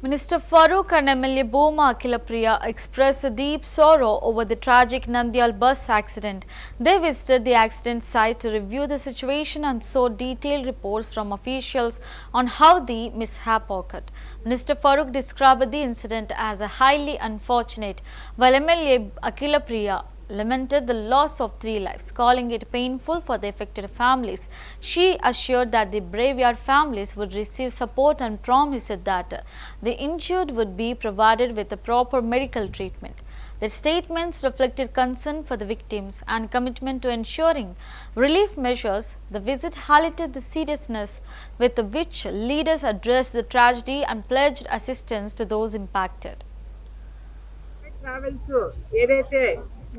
Minister Farooq and MLA Boma Akhilapriya expressed deep sorrow over the tragic Nandyal bus accident. They visited the accident site to review the situation and saw detailed reports from officials on how the mishap occurred. Minister Farooq described the incident as a highly unfortunate, while MLA Akhilapriya lamented the loss of 3 lives, calling it painful for the affected families. She assured that the Bravyard families would receive support and promised that the injured would be provided with a proper medical treatment. Their statements reflected concern for the victims and commitment to ensuring relief measures. The visit highlighted the seriousness with which leaders addressed the tragedy and pledged assistance to those impacted.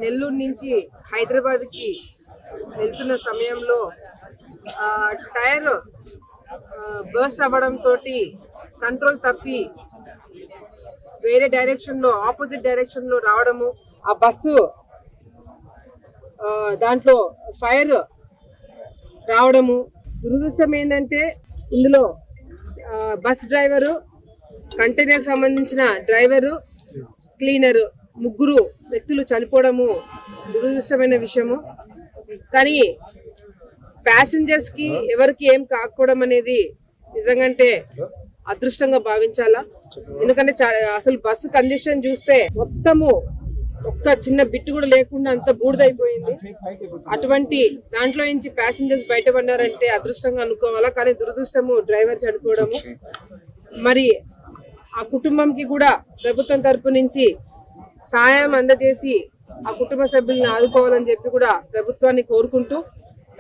Nellore నుంచి హైదరాబాద్కి వెళ్తున్న సమయంలో tyre burst అవ్వడంతో control తప్పి వేరే డైరెక్షన్లో opposite డైరెక్షన్లో రావడము, ఆ బస్సు దాంట్లో ఫైర్ రావడము. దురదృష్టం ఏంటంటే ఇందులో బస్ డ్రైవరు, కంటైనర్కి సంబంధించిన డ్రైవరు, క్లీనరు ముగ్గురు వ్యక్తులు చనిపోవడము దురదృష్టమైన విషయము. కానీ ప్యాసింజర్స్కి ఎవరికి ఏం కాకపోవడం అనేది నిజంగానే అదృష్టంగా భావించాలా. ఎందుకంటే అసలు బస్సు కండిషన్ చూస్తే మొత్తము ఒక్క చిన్న బిట్టు కూడా లేకుండా అంత బూడిదైపోయింది. అటువంటి దాంట్లో నుంచి ప్యాసింజర్స్ బయటపడ్డారంటే అదృష్టంగా అనుకోవాలా. కానీ దురదృష్టము డ్రైవర్ చనిపోవడము. మరి ఆ కుటుంబంకి కూడా ప్రభుత్వం తరపు నుంచి సహాయం అందజేసి ఆ కుటుంబ సభ్యులను ఆదుకోవాలని చెప్పి కూడా ప్రభుత్వాన్ని కోరుకుంటూ,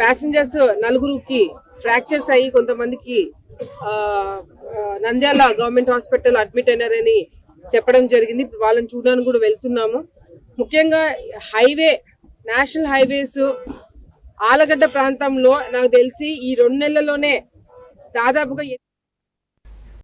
ప్యాసింజర్స్ 4గురికి ఫ్రాక్చర్స్ అయ్యి కొంతమందికి నంద్యాల గవర్నమెంట్ హాస్పిటల్ అడ్మిట్ అయినారని చెప్పడం జరిగింది. వాళ్ళని చూడడానికి కూడా వెళ్తున్నాము. ముఖ్యంగా నేషనల్ హైవేస్ ఆలగడ్డ ప్రాంతంలో నాకు తెలిసి ఈ 2 నెలల్లోనే దాదాపుగా